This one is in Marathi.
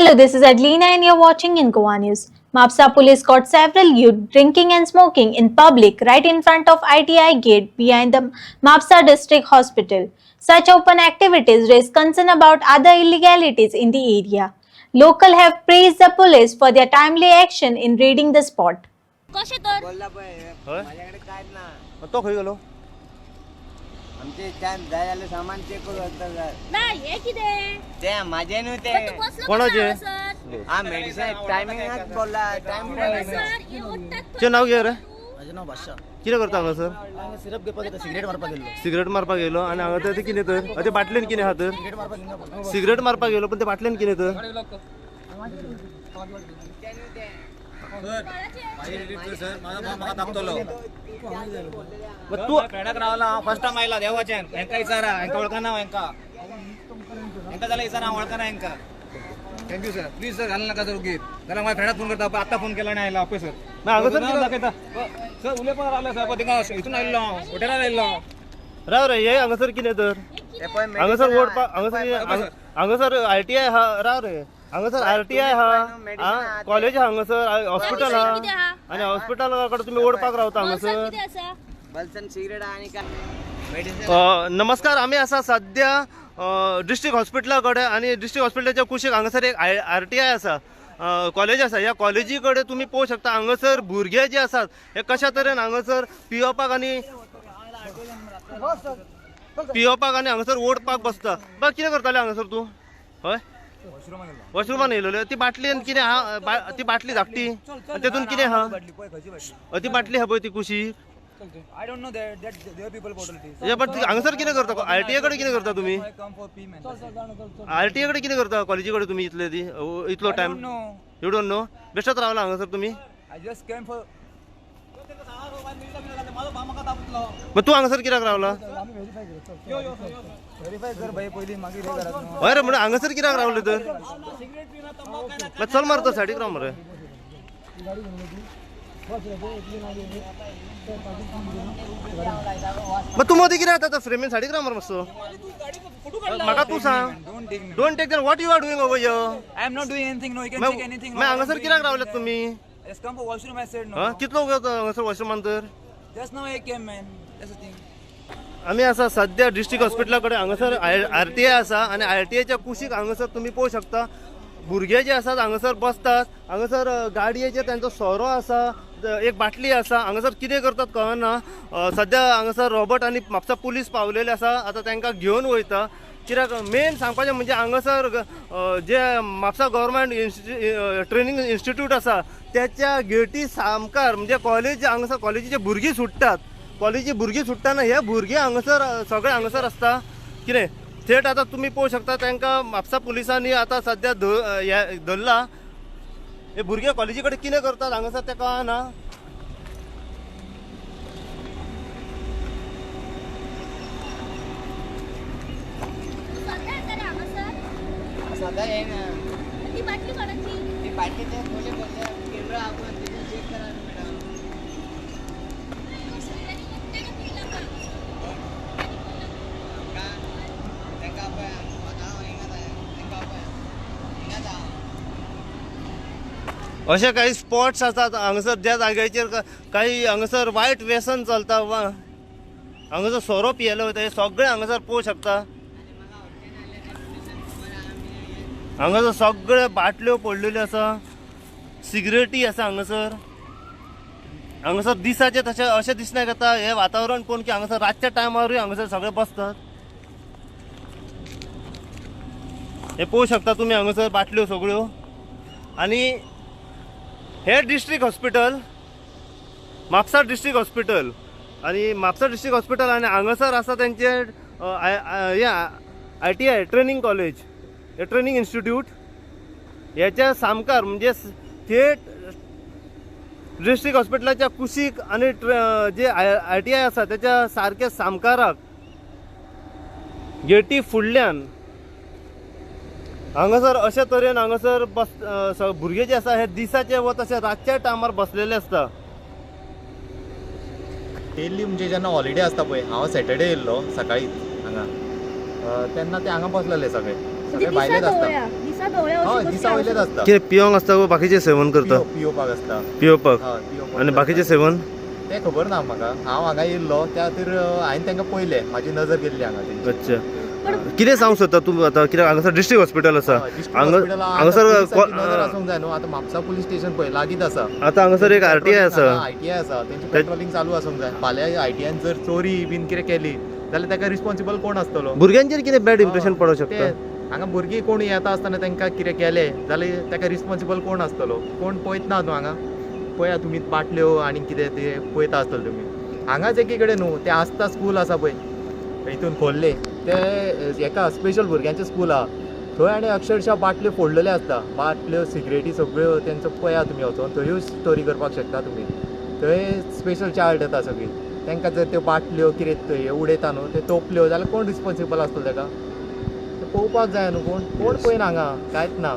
Hello, this is Adlina and you're watching in Goa News. Mapsa police caught several youth drinking and smoking in public right in front of ITI gate behind the Mapsa district hospital. Such open activities raise concern about other illegalities in the area. Local have praised the police for their timely action in raiding the spot. कसे तर बोलला पण होय? माझ्याकडे काय ना तो खंय गेलो आमचे टाइम जायला सामान चेक करू असतात नाही हे किती ते माझे नव्हते पण तू बसलो कोणाचे? कसा, सर? हा मेडिसिन टायमिंग बोलला टाइम सर, हे ओढतात चे नाव घे रे माझे नाव बादशाह कितें करता हांगासर हांगा सिरप घेवपाक येता सिगरेट मारपाक गेल्लो सिगरेट मारपाक गेलो आनी हांगा ते कितें तर ते बाटलेन कितें आहा तर सिगरेट मारपाक गेलो सिगरेट मारपाक गेलो पण ते बाटलेन कितें तर तू फ्रेंडाक रावला फर्स्ट टाइम आयला देवाच्यान हेंका विचारा हेंका वळखना हेंका हेंका जाल्यार विचारा वळखना हेंका थँक्यू सर प्लीज सर घालू नका सर उगीत जाल्यार माझ्या फ्रेंडाक फोन करता आता फोन केला नाही आयला ओके सर हांगासर दाखयता सर उलय पण रावला सर थिंगा हितून आयल्लो हॉटेलार आयल्लो राव रे हे हांगासर कितें तर हांगासर ओडपाक हांगासर ITI आहा राव रे हांगासर RTI आहा कॉलेज आहा हांगासर हॉस्पिटल किती आहा आहा? आनी हॉस्पिटला कडे तुम्ही ओडपाक रावता सर, हांगासर किती असा? बलसन सिगरेट आणि काय मेडिसिन नमस्कार आम्ही असा सध्या डिस्ट्रिक्ट हॉस्पिटला कडे आणि डिस्ट्रिक्ट हॉस्पिटलाच्या कुशीक हांगासर एक RTI आसा कॉलेज आसा ह्या कॉलेजी कडे तुम्ही पळोवंक शकता हांगासर भुरगे जे आसात हे कशा तरेन हांगासर पिवपाक आणि हांगासर ओडपाक बसता बघ कितें करताले हांगासर तूं हय वॉशरूमान येयलोले ती बाटलीन कितें आहा ती बाटली धाकटी आनी तेतून कितें आहा ती बाटली आहा पळय ती कुशी I don't know that there people bottle it हे बट हांगासर कितें करता RTI कडे कितें करता तुम्ही कम फॉर पी मॅन RTI कडे कितें करता कॉलेजी कडे तुम्ही इतलो टायम यू डोंट नो बेश्टोच रावला हांगासर तुम्ही आय जस्ट केम फॉर मग तू हांगासर कित्याक रावला व्हेरीफाय कर भाई पयली मागीर हे करात हय रे म्हणजे हांगासर कित्याक रावले तर मग चल मारतो सायडीक राव मरे मग तू मदीं कितें जाता फ्रेमीन सायडीक राव मरे मातसो म्हाका तू सांग don't take what you are doing over here I am not doing anything. No, you can check anything. मग हांगासर कित्याक रावल्यात तुम्ही Just come for washroom. I said no. हा कितलो वेळ हांगासर वॉशरूमान तर Just now I came, man. That's the thing. आम्ही असा सध्या डिस्ट्रिक्ट हॉस्पिटला कडे हांगासर RTI आसा आणि RTIच्या कुशीक हांगासर तुम्ही पळोवंक शकता भुरगे जे आसात हांगासर बसतात हांगासर गाडयेचे त्यांचो सोरो आसा एक बाटली आसा हांगासर कितें करतात कळना सध्या हांगासर रॉबर्ट आणि म्हापसा पुलीस पावलेले आसा आता तांकां घेवन वयता कित्याक मेन सांगपाचें म्हणजे हांगासर जे म्हापसा गव्हर्मेंट ट्रेनिंग इन्स्टिट्यूट आसा त्याच्या गेटी सामकार म्हणजे कॉलेज हांगासर कॉलेजीचे भुरगीं सुट्टात कॉलेजी भुरगीं सुट्टाना हे भुरगे हांगासर सगळे हांगासर आसता कितें थेट आता तुम्ही पळोवंक शकता तांकां म्हापसा पुलिसांनी आता सध्या धरला हे भुरगे कॉलेजी कडेन कितें करतात हांगासर तें कळना सध्या येता रे हांगा, सर? सदा आहे ना ती बाटली कोणाची? ती बाटली ते खोले बोलले केंद्र आपण तिथे चेक करा मॅडम त्यांनी पिला का? का त्यांना आपण बताव हिंगा आहे त्यांना आपण हिंगा जा असे काही स्पॉट्स असतात हांगासर ज्या जाग्याचेर काही हांगासर वायट व्यसन चलता वा हांगासर सोरो पियेलो वयता हे सगळे हांगासर पळोवंक शकता हांगासर सगळे बाटल्यो पडलेल्यो आसा सिगरेटी आसा हांगासर दिसाचे तशें अशें दिसना येता हे वातावरण पळोवन की हांगासर रातच्या टायमारूय हांगासर सगळे बसतात हे पळोवंक शकता तुमी हांगासर बाटल्यो सगळ्यो आणि हे district hospital Mapusa district hospital आणि म्हापसा डिस्ट्रिक्ट हॉस्पिटल आणि हांगासर आसा तेंचे ITI ट्रेनिंग कॉलेज हे ट्रेनिंग इन्स्टिट्यूट ह्याच्या सामकार म्हणजे थेट डिस्ट्रिक्ट हॉस्पिटलाच्या कुशीक आणि जे ITI आसा त्याच्या सारख्या सामकाराक गेटी फुडल्यान हांगासर अशा तरेन हांगासर भुरगे जे आसा हे दिसाचे व तशें रातच्या टायमार बसलेले आसता डेली म्हणजे जेन्ना हॉलिडे आसता पळय हांव सॅटर्डे येयल्लो सकाळीं हांगा तेन्ना ते हांगा बसलेले सगळे सगळे भायलेच असता हय दिसा वयलेच असता कितें पिवंक आसता व बाकीचे सेवन करता पिवपाक असता पिवपाक हय पिवपाक आनी बाकीचे सेवन ते खबर ना म्हाका हांव हांगा येयल्लो त्या खातीर हांवें तांकां पयलें म्हाजी नजर गेल्ली हांगा तेंची. अच्छा कितें सांगूंक सोदता तूं आतां कित्याक हांगासर डिस्ट्रिक्ट हॉस्पिटल आसा हय, district हांगा hospital आहा. हांगासर आतां पुलिसांची नजर आसूंक जाय न्हू आतां म्हापसा पुलीस स्टेशन पळय लागींच आसा आतां हांगासर एक RTI आसा ITI आसा तेंची पेट्रोलिंग चालू आसूंक जाय फाल्यां ITIन जर चोरी बीन कितें केली जाल्यार ताका रिस्पॉन्सिबल कोण आसतलो भुरग्यांचेर कितें बॅड इम्प्रेशन पडोंक शकता ते हांगा भुरगीं कोण येता आसतना तांकां कितें केलें जाल्यार ताका रिस्पॉन्सिबल कोण आसतलो कोण पळयत ना न्हू हांगा पळया तुमी बाटल्यो आनी कितें ते पळयता आसतले तुमी हांगाच एकी कडेन न्हू तें आस्था स्कूल आसा पळय हितून खोल्ले ते एका स्पेशल भुरग्यांचें स्कूल आहा थंय आनी अक्षरशः बाटल्यो फोडलेल्यो आसता बाटल्यो सिगरेटी सगळ्यो तेंचो पळया तुमी वचोन थंयूय स्टोरी करपाक शकता तुमी थंय स्पेशल चायल्ड येता सगळीं तांकां जर त्यो बाटल्यो कितें हे उडयता न्हू त्यो तोपल्यो जाल्यार कोण रिस्पॉन्सिबल आसतलो ताका ते पळोवपाक जाय न्हू कोण पळयना हांगा कांयच ना